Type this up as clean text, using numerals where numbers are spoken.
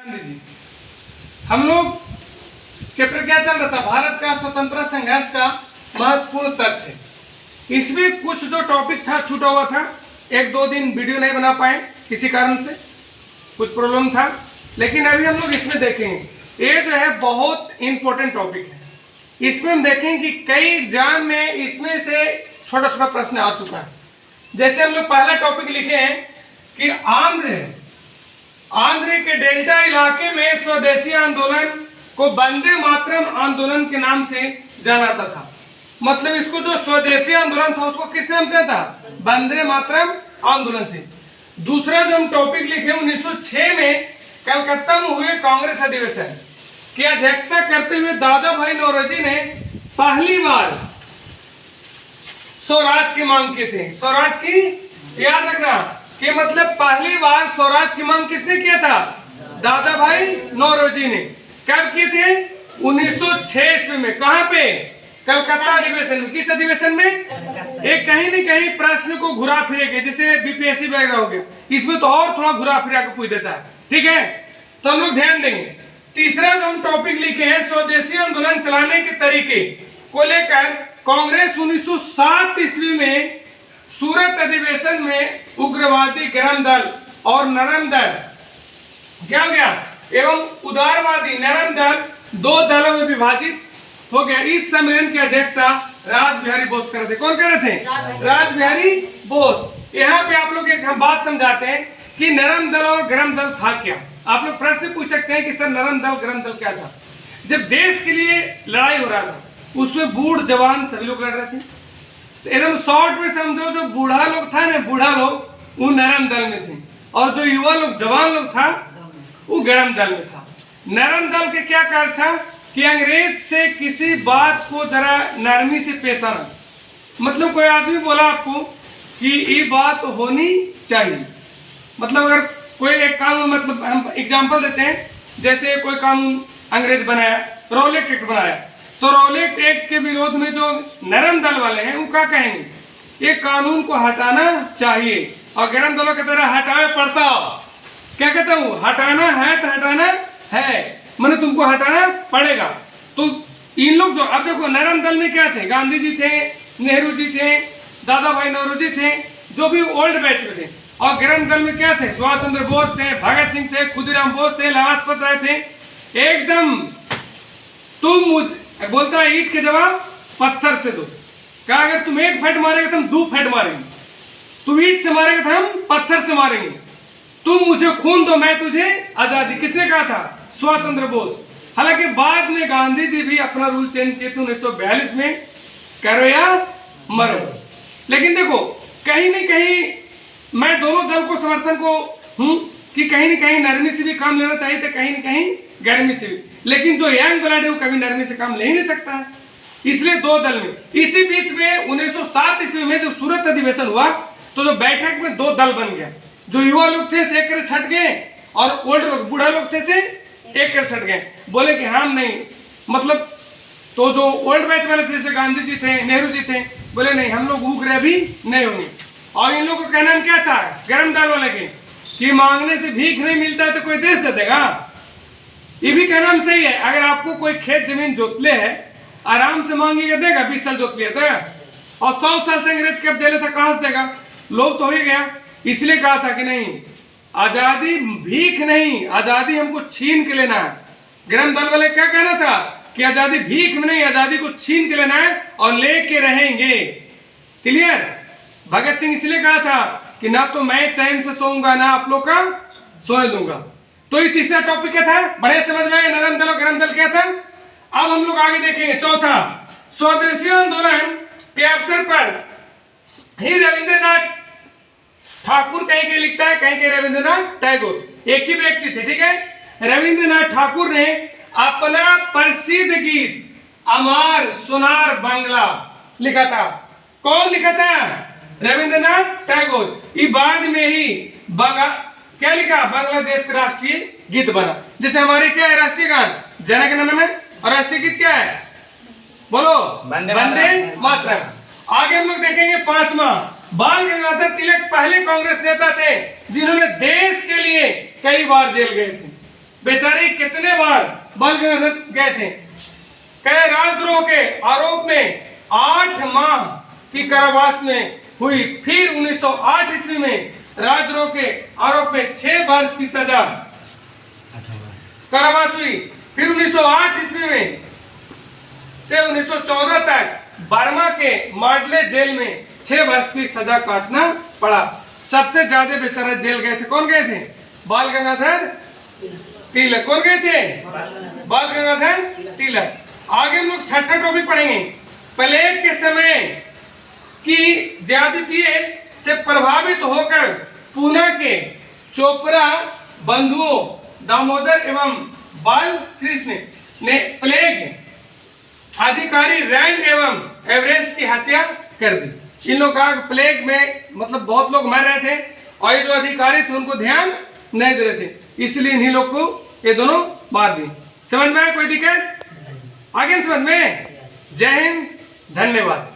गांधी जी। हम लोग चैप्टर क्या चल रहा था, भारत का स्वतंत्रता संघर्ष का महत्वपूर्ण तथ्य। इसमें कुछ जो टॉपिक था छूटा हुआ था, एक दो दिन वीडियो नहीं बना पाए किसी कारण से, कुछ प्रॉब्लम था, लेकिन अभी हम लोग इसमें देखेंगे। ये जो है बहुत इंपॉर्टेंट टॉपिक है। इसमें हम देखेंगे कि कई एग्जाम में इसमें से छोटा छोटा प्रश्न आ चुका है। जैसे हम लोग पहला टॉपिक लिखे हैं कि आंध्र के डेल्टा इलाके में स्वदेशी आंदोलन को वंदे मातरम आंदोलन के नाम से जाना जाता था। मतलब इसको जो स्वदेशी आंदोलन था उसको किस नाम से था? वंदे मातरम आंदोलन से। दूसरा जो हम टॉपिक लिखे 1906 में कलकत्ता में हुए कांग्रेस अधिवेशन की अध्यक्षता करते हुए दादा भाई नौरोजी ने पहली बार स्वराज की मांग की थी। स्वराज की याद रखना कि मतलब पहली बार स्वराज की मांग किसने किया था? दादा भाई नौरोजी ने। कब किए थे? 1906 ईस्वी में। कहां पे? कलकत्ता अधिवेशन में। किस अधिवेशन में? एक कहीं न कहीं प्रश्न को घुरा फिरे के, जैसे बीपीएससी वगैरह हो गया, इसमें तो और थोड़ा घुरा फिरा के पूछ देता है। ठीक है, तो हम लोग ध्यान देंगे। तीसरा जो हम टॉपिक लिखे हैं स्वदेशी आंदोलन चलाने के तरीके को लेकर कांग्रेस 1907 ईस्वी में सूरत अधिवेशन में उग्रवादी गरम दल और नरम दल क्या हो गया एवं उदारवादी नरम दल दो दलों में विभाजित हो गया। इस सम्मेलन की अध्यक्षता राज बिहारी बोस कर रहे थे। कौन कर रहे थे? राज बिहारी बोस। यहाँ पे आप लोग एक हम बात समझाते हैं कि नरम दल और गरम दल था क्या। आप लोग प्रश्न पूछ सकते हैं कि सर नरम दल गरम दल क्या था। जब देश के लिए लड़ाई हो रहा था उसमें बूढ़ जवान सभी लोग लड़ रहे थे। एकदम शॉर्ट में समझो, जो बूढ़ा लोग था ना, बूढ़ा लोग वो नरम दल में थे और जो युवा लोग जवान लोग था वो गरम दल में था। नरम दल के क्या कार्य था कि अंग्रेज से किसी बात को जरा नरमी से पेश आना। मतलब कोई आदमी बोला आपको कि ये बात होनी चाहिए, मतलब अगर कोई एक कानून, मतलब हम एग्जांपल देते हैं, जैसे कोई कानून अंग्रेज बनाया, रॉलेट एक्ट बनाया, तो रॉलेट एक्ट के विरोध में जो नरम दल वाले हैं वो क्या कहेंगे? ये कानून को हटाना चाहिए। और गरम दलों की तरह हटाए पड़ता, क्या कहता हूँ, हटाना है तो हटाना है, मैंने तुमको हटाना पड़ेगा। तो इन लोग जो, अब देखो नरम दल में क्या थे? गांधी जी थे, नेहरू जी थे, दादा भाई नौरोजी थे, जो भी ओल्ड बैच में थे। और गरम दल में क्या थे? सुभाष चंद्र बोस थे, भगत सिंह थे, खुदीराम बोस थे, लाला लाजपत राय थे। एकदम तुम बोलता है ईंट के जवाब पत्थर से दो। कहा अगर तुम एक फेंट मारेगा तो हम दो फेंट मारेंगे, तुम ईंट से मारेगा तो हम पत्थर से मारेंगे, तुम मुझे खून दो मैं तुझे आजादी। किसने कहा था? सुभाष चंद्र बोस। हालांकि बाद में गांधी जी भी अपना रूल चेंज किए थे 1942 में, करो या मरो। लेकिन देखो कहीं न कहीं मैं दोनों दल को समर्थन को हूं कि कहीं न कहीं नरमी से भी काम लेना चाहिए था, कहीं न कहीं गर्मी से भी। लेकिन जो यंग ब्लड है वो कभी नरमी से काम ले ही नहीं सकता है, इसलिए दो दल में। इसी बीच में 1907 ईस्वी में जब सूरत अधिवेशन हुआ तो जो बैठक में दो दल बन गया। जो युवा लोग थे से एक कर छट गए और ओल्ड लोग, बूढ़ा लोग थे से एक कर छट गए। बोले कि हम नहीं, मतलब तो जो ओल्ड बैच वाले थे जैसे गांधी जी थे, नेहरू जी थे, बोले नहीं हम लोग उग्र अभी नहीं होंगे। और इन लोगों का नाम क्या था गरम दल वाले के, कि मांगने से भीख नहीं मिलता है तो कोई देश दे देगा। ये भी कहना सही है। अगर आपको कोई खेत जमीन जोतले है, आराम से मांगेगा देगा? 20 साल जोत लिया था और 100 साल से अंग्रेज कब जेले था, कहां से देगा? लोग तो हो ही गया। इसलिए कहा था कि नहीं, आजादी भीख नहीं, आजादी हमको छीन के लेना है। गरम दल वाले क्या कहना था कि आजादी भीख में नहीं, आजादी को छीन के लेना है और लेके रहेंगे। क्लियर? भगत सिंह इसलिए कहा था कि ना तो मैं चैन से सोऊंगा ना आप लोग का सोने दूंगा। तो ये तीसरा टॉपिक क्या था? बड़े समझ में आए नरम दल और गरम दल क्या था। अब हम लोग आगे देखेंगे चौथा, स्वदेशी आंदोलन के अवसर पर ही रविंद्रनाथ ठाकुर, कहीं के लिखता है कहीं के रविंद्रनाथ टैगोर, एक ही व्यक्ति थे। ठीक है, रविंद्रनाथ ठाकुर ने अपना प्रसिद्ध गीत अमार सुनार बांग्ला लिखा था। कौन लिखा था? रविंद्रनाथ टैगोर। ये बाद में ही क्या लिखा? बांग्लादेश का राष्ट्रीय गीत बना। जैसे हमारे क्या है राष्ट्रीय गान जनक नमन है, और राष्ट्रीय गीत क्या है? बोलो, वंदे मातरम। आगे हम लोग देखेंगे पांचवा, बाल गंगाधर तिलक पहले कांग्रेस नेता थे जिन्होंने देश के लिए कई बार जेल गए थे। बेचारे कितने बार बाल गंगाधर गए थे। कहे राजद्रोह के आरोप में 8 माह की कारावास में हुई। फिर 1908 ईस्वी में राजद्रोह के आरोप में 6 वर्ष की सजा कारावास हुई। फिर 1908 ईस्वी में से 1914 तक बर्मा के माडले जेल में 6 वर्ष की सजा काटना पड़ा। सबसे ज्यादा बेचारा जेल गए थे, कौन गए थे? बाल गंगाधर तिलक। कौन गए थे? बाल गंगाधर तिलक। आगे हम लोग छठा टॉपिक पढ़ेंगे। प्लेग के समय की ज्यादती से प्रभावित होकर पूना के चोपड़ा बंधुओं दामोदर एवं बाल कृष्ण ने प्लेग अधिकारी रैंड एवं एवरेस्ट की हत्या कर दी। इन लोग का प्लेग में मतलब बहुत लोग मर रहे थे और ये जो अधिकारी थे उनको ध्यान नहीं दे रहे थे, इसलिए इन्हीं लोग को ये दोनों मार दी। समझ में आया? कोई दिक्कत? आगे समझ में? जय हिंद, धन्यवाद।